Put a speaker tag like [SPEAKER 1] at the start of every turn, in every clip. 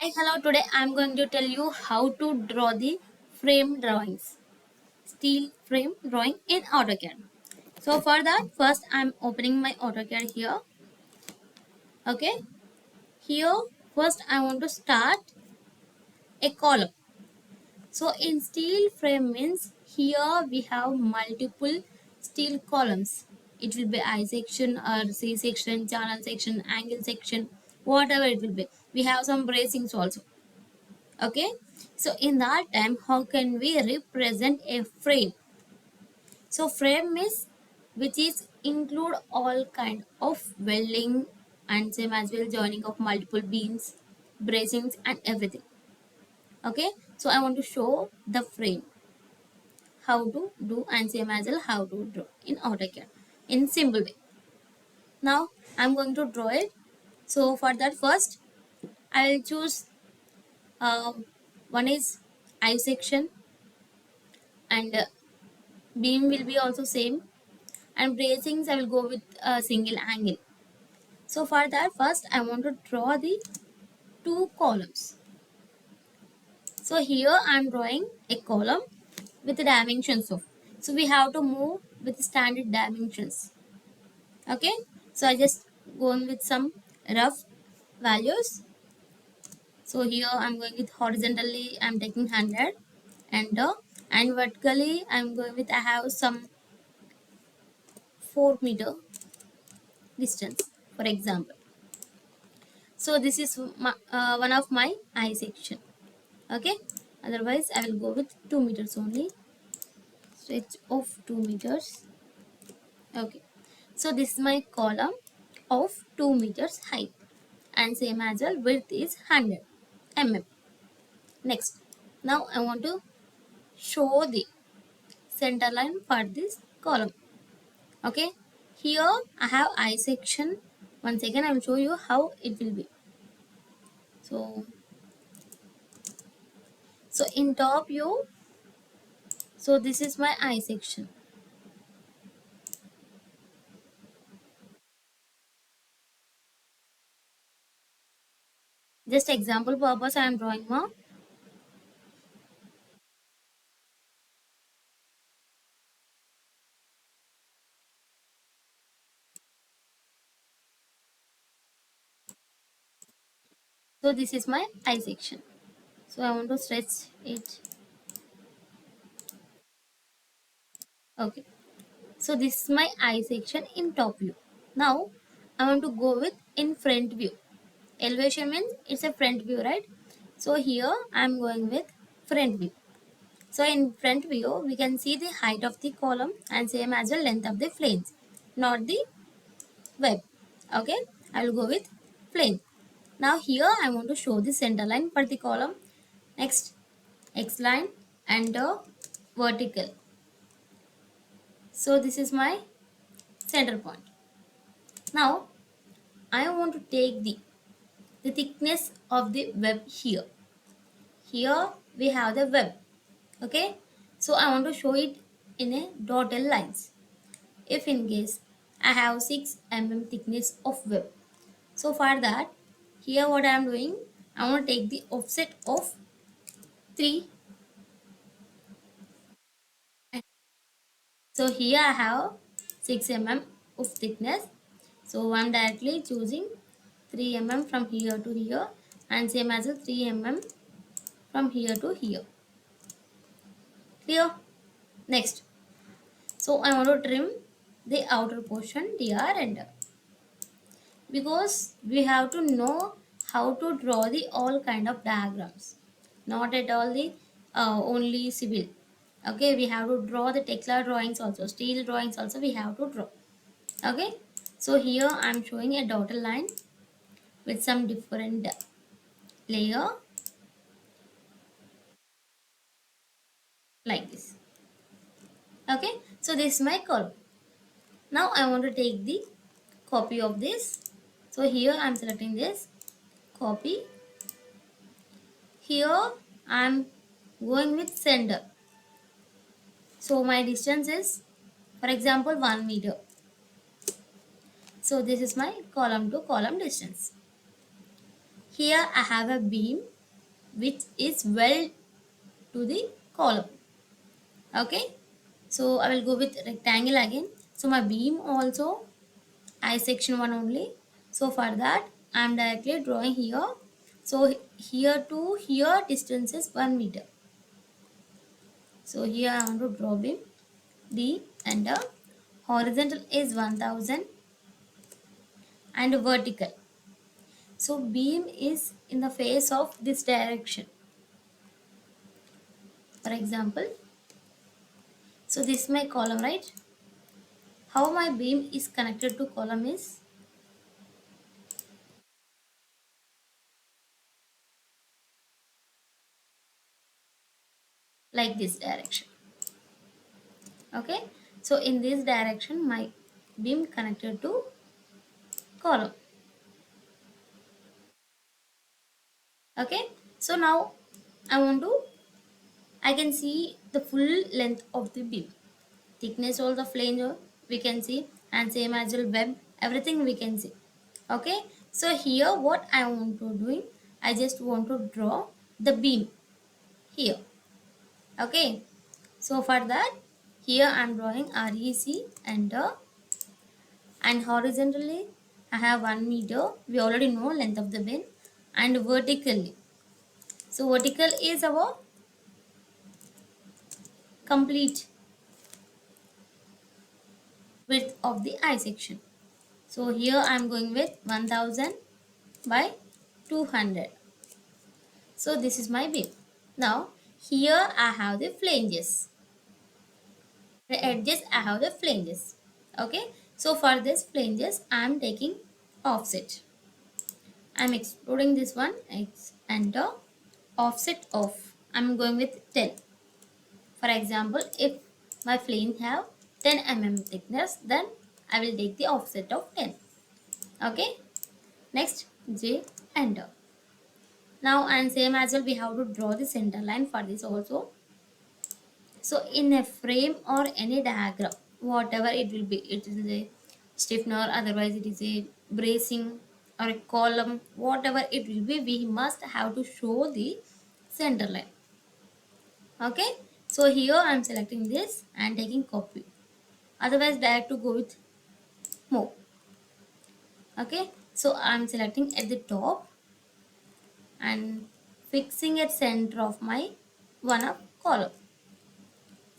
[SPEAKER 1] Hi, hello. Today I'm going to tell you how to draw the frame drawings, steel frame drawing in Autocad. So for that, first I'm opening my Autocad here. Okay, here first I want to start a column. So in steel frame means here we have multiple steel columns. It will be I section or C section, channel section, angle section, whatever it will be. We have some bracings also. Okay, so in that time how can we represent a frame? So frame is which is include all kind of welding and same as well joining of multiple beams, bracings and everything. Okay, so I want to show the frame how to do and same as well how to draw in AutoCAD in simple way. Now I'm going to draw it. So for that, first I will choose uh, one is I section, and beam will be also same, and bracings I will go with a single angle. So for that, first I want to draw the two columns. So here I am drawing a column with the dimensions of, so we have to move with standard dimensions. Okay, so I just going with some rough values. So here I'm going with horizontally I'm taking 100, enter, and vertically I'm going with, I have some 4 meter distance for example. So this is one of my I section. Okay, otherwise I will go with 2 meters only, stretch of 2 meters. Okay, so this is my column of 2 meters height, and same as well width is 100 mm. Next, now I want to show the center line for this column. Okay, here I have I section. Once again I will show you how it will be. So in top view, so this is my I section. Just example purpose I am drawing now. So this is my I section. So I want to stretch it. Okay. So this is my I section in top view. Now I want to go with in front view. Elevation means it's a front view, right? So here I am going with front view. So in front view we can see the height of the column and same as the length of the flange, not the web. Okay, I will go with plane. Now here I want to show the center line for the column. Next, X line and vertical. So this is my center point. Now I want to take the thickness of the web here. Here we have the web. Okay, so I want to show it in a dotted lines. If in case I have 6 mm thickness of web, so for that, here what I am doing, I want to take the offset of 3. So here I have 6 mm of thickness. So I am directly choosing 3 mm from here to here, and same as a 3 mm from here to here. Clear? Next. So I want to trim the outer portion DR and because we have to know how to draw the all kind of diagrams, not at all the only civil. Okay, we have to draw the Teckla drawings also, steel drawings also we have to draw. Okay, so here I am showing a dotted line with some different layer like this. Okay, so this is my column. Now I want to take the copy of this. So here I am selecting this copy. Here I am going with center. So my distance is, for example, 1 meter. So this is my column to column distance. Here I have a beam which is well to the column. Okay, so I will go with rectangle again. So my beam also I section 1 only. So for that I am directly drawing here. So here to here distance is 1 meter. So here I want to draw beam D, and the horizontal is 1000 and vertical. So beam is in the face of this direction. For example, so this is my column, right? How my beam is connected to column is like this direction. Okay, so in this direction my beam connected to column. Okay, so now I want to I can see the full length of the beam, thickness of the flange we can see, and same as well web, everything we can see. Okay, so here what I want to doing, I just want to draw the beam here. Okay, so for that here I'm drawing REC and horizontally I have 1 meter, we already know length of the beam, and vertically, so vertical is our complete width of the I section. So here I'm going with 1000 by 200. So this is my beam. Now here I have the flanges. The edges I have the flanges. Okay. So for this flanges I am taking offset. I am exploding this one and the offset of I am going with 10. For example, if my flange have 10 thickness, then I will take the offset of 10. Okay. Next J, enter. Now and same as well we have to draw the center line for this also. So in a frame or any diagram, whatever it will be, it is a stiffener, otherwise it is a bracing or a column, whatever it will be, we must have to show the center line. Okay, so here I am selecting this and taking copy. Otherwise I have to go with more. Okay, so I am selecting at the top and fixing at center of my one up column.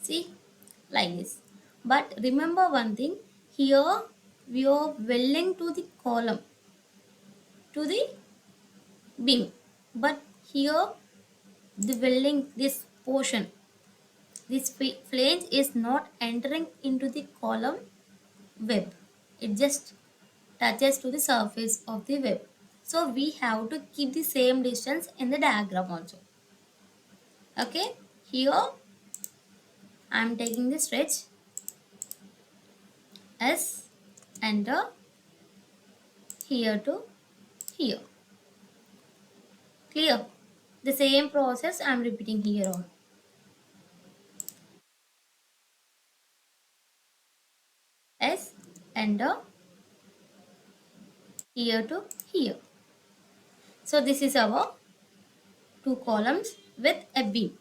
[SPEAKER 1] See, like this. But remember one thing, here we are welding to the column, to the beam, but here the welding, this portion, this flange is not entering into the column web, it just touches to the surface of the web. So we have to keep the same distance in the diagram also. Okay, here I am taking the stretch S, enter, here to here. Clear? The same process I am repeating here on. S, enter, here to here. So this is our two columns with a beam.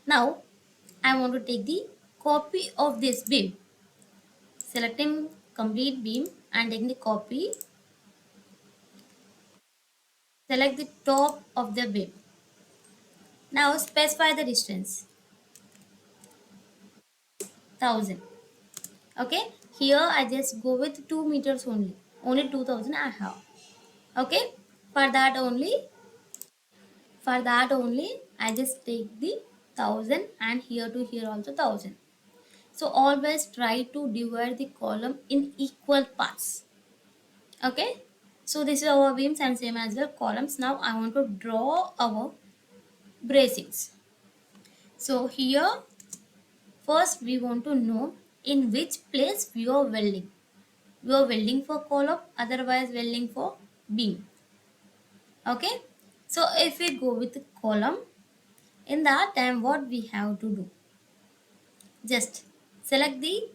[SPEAKER 1] Now I want to take the copy of this beam. Selecting complete beam and taking the copy. Select the top of the beam. Now specify the distance. 1000. Okay. Here I just go with 2 meters only. Only 2000 I have. Okay. For that only I just take the 1000 and here to here also 1000. So always try to divide the column in equal parts. Okay, so this is our beams and same as well columns. Now I want to draw our bracings. So here first we want to know in which place we are welding. We are welding for column, otherwise welding for beam. Okay, so if we go with the column, in that time what we have to do, just select the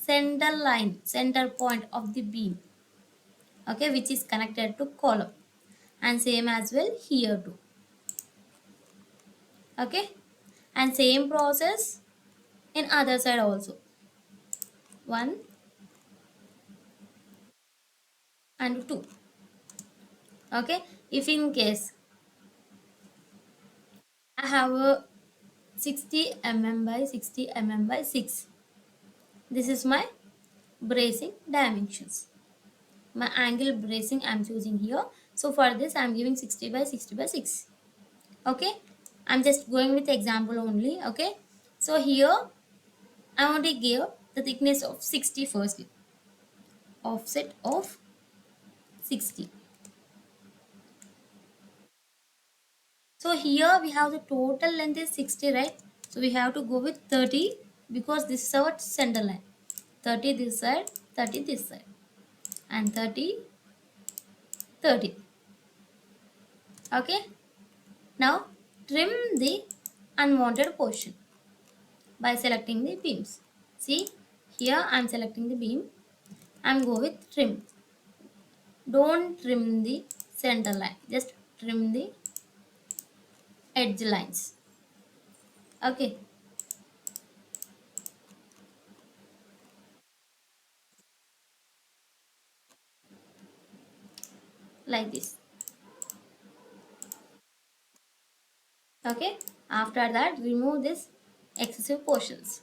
[SPEAKER 1] center line, center point of the beam, okay, which is connected to column. and same as well here too. Okay, and same process in other side also. 1 and 2. Okay, if in case I have a 60 mm by 60 mm by 6, this is my bracing dimensions. My angle bracing I'm choosing here. So for this I'm giving 60 by 60 by 6. Okay, I'm just going with example only. Okay, so here I want to give the thickness of 60 firstly, offset of 60. So here we have the total length is 60, right? So we have to go with 30 because this is our center line. 30 this side, 30 this side, and 30, 30. Okay, now trim the unwanted portion by selecting the beams. See, here I am selecting the beam. I am go with trim. Don't trim the center line, just trim the edge lines. Okay, like this. Okay, after that remove this excessive portions.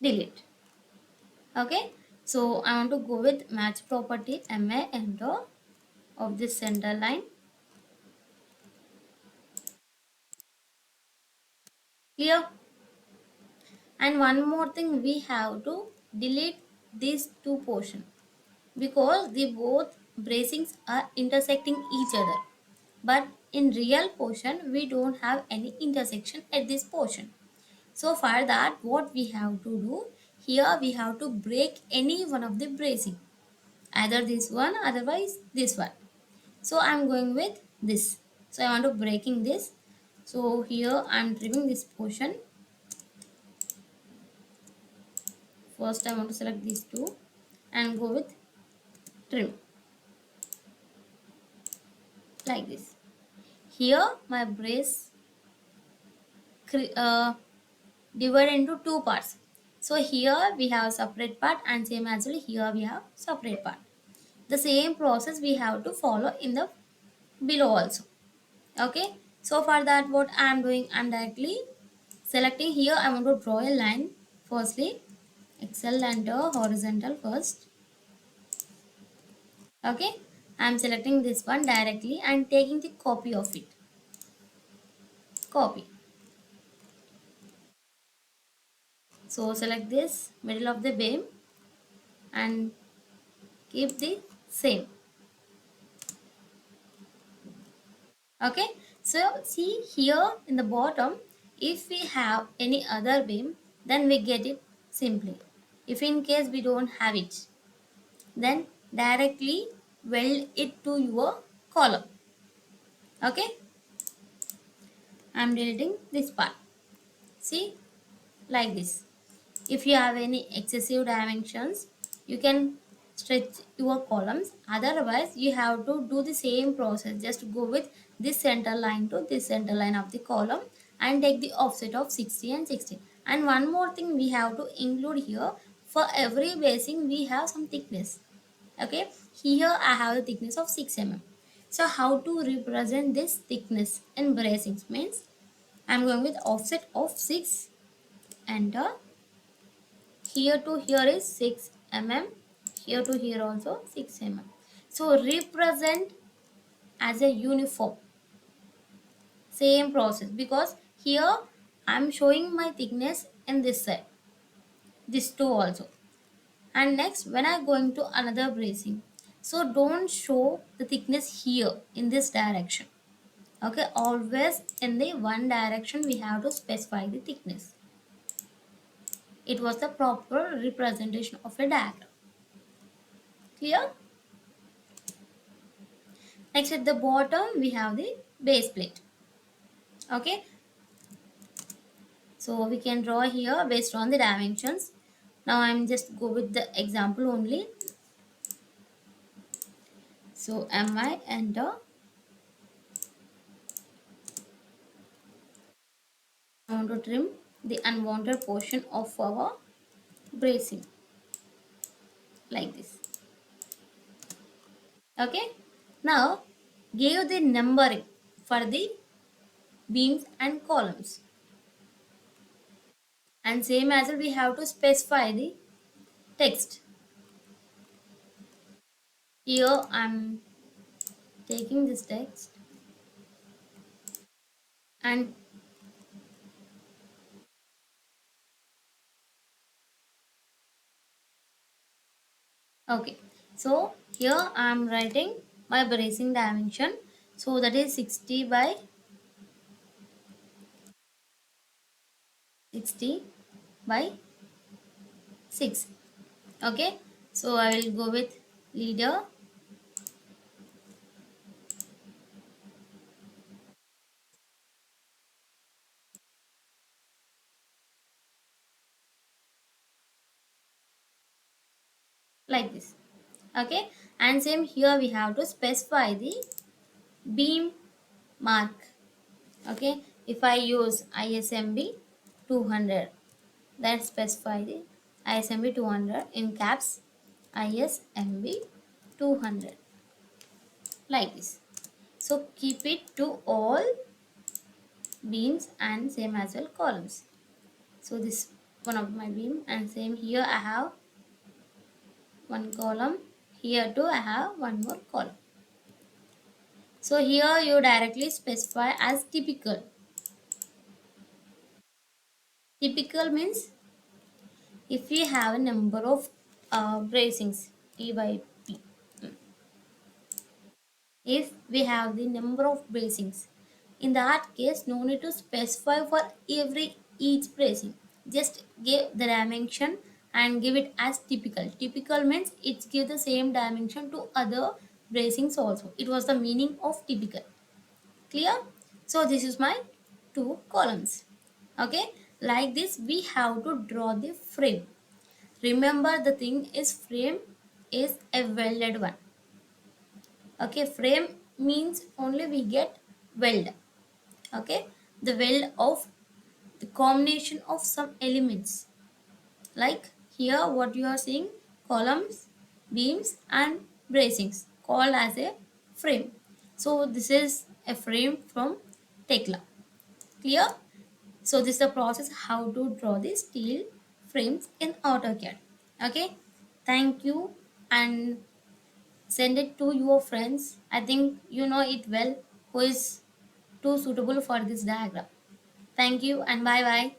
[SPEAKER 1] Delete. Okay, so I want to go with match property MA enter of this center line. Clear? And one more thing, we have to delete these two portions because the both bracings are intersecting each other, but in real portion we don't have any intersection at this portion. So for that what we have to do, here we have to break any one of the bracing, either this one otherwise this one. So I'm going with this. So I want to breaking this. So here I'm trimming this portion. First I want to select these two and go with trim like this. Here my brace divided into two parts. So here we have separate part and same as well here we have separate part. The same process we have to follow in the below also. Okay. So for that what I am doing, I am directly selecting here. I want to draw a line firstly. Excel enter horizontal first. Okay. I am selecting this one directly and taking the copy of it. Copy. So select this middle of the beam and keep the same. Okay, so see here in the bottom, if we have any other beam then we get it simply. If in case we don't have it, then directly weld it to your column. Okay, I'm deleting this part. See, like this. If you have any excessive dimensions, you can stretch your columns. Otherwise, you have to do the same process. Just go with this center line to this center line of the column and take the offset of 60 and 60. And one more thing we have to include here. For every bracing, we have some thickness. Okay, here I have the thickness of 6 mm. So how to represent this thickness in bracings means I'm going with offset of 6. Enter. Here to here is 6 mm, here to here also 6 mm. So represent as a uniform, same process, because here I am showing my thickness in this side, this two also. And next when I going to another bracing, so don't show the thickness here in this direction. Okay, always in the one direction we have to specify the thickness. It was the proper representation of a diagram. Clear? Next at the bottom we have the base plate. Okay, so we can draw here based on the dimensions. Now I'm just go with the example only. So mi enter. I want to trim the unwanted portion of our bracing like this. Okay. Now give the numbering for the beams and columns, and same as well we have to specify the text. Here I'm taking this text and okay. So here I'm writing my bracing dimension. So that is 60 by 60 by 6. Okay. So I will go with leader like this. Okay. And same here we have to specify the beam mark. Okay. If I use ISMB 200, then specify the ISMB 200 in caps, ISMB 200 like this. So keep it to all beams and same as well columns. So this one of my beam, and same here I have one column, here too I have one more column. So here you directly specify as typical. Typical means if we have a number of bracings T by P. If we have the number of bracings, in that case no need to specify for every each bracing, just give the dimension and give it as typical. Typical means it give the same dimension to other bracings also. It was the meaning of typical. Clear? So this is my two columns. Okay, like this we have to draw the frame. Remember the thing is frame is a welded one. Okay, frame means only we get weld. Okay, the weld of the combination of some elements, like here what you are seeing, columns, beams and bracings called as a frame. So this is a frame from Teckla. Clear? So this is the process how to draw the steel frames in AutoCAD. Okay, thank you, and send it to your friends. I think you know it well who is too suitable for this diagram. Thank you and bye bye.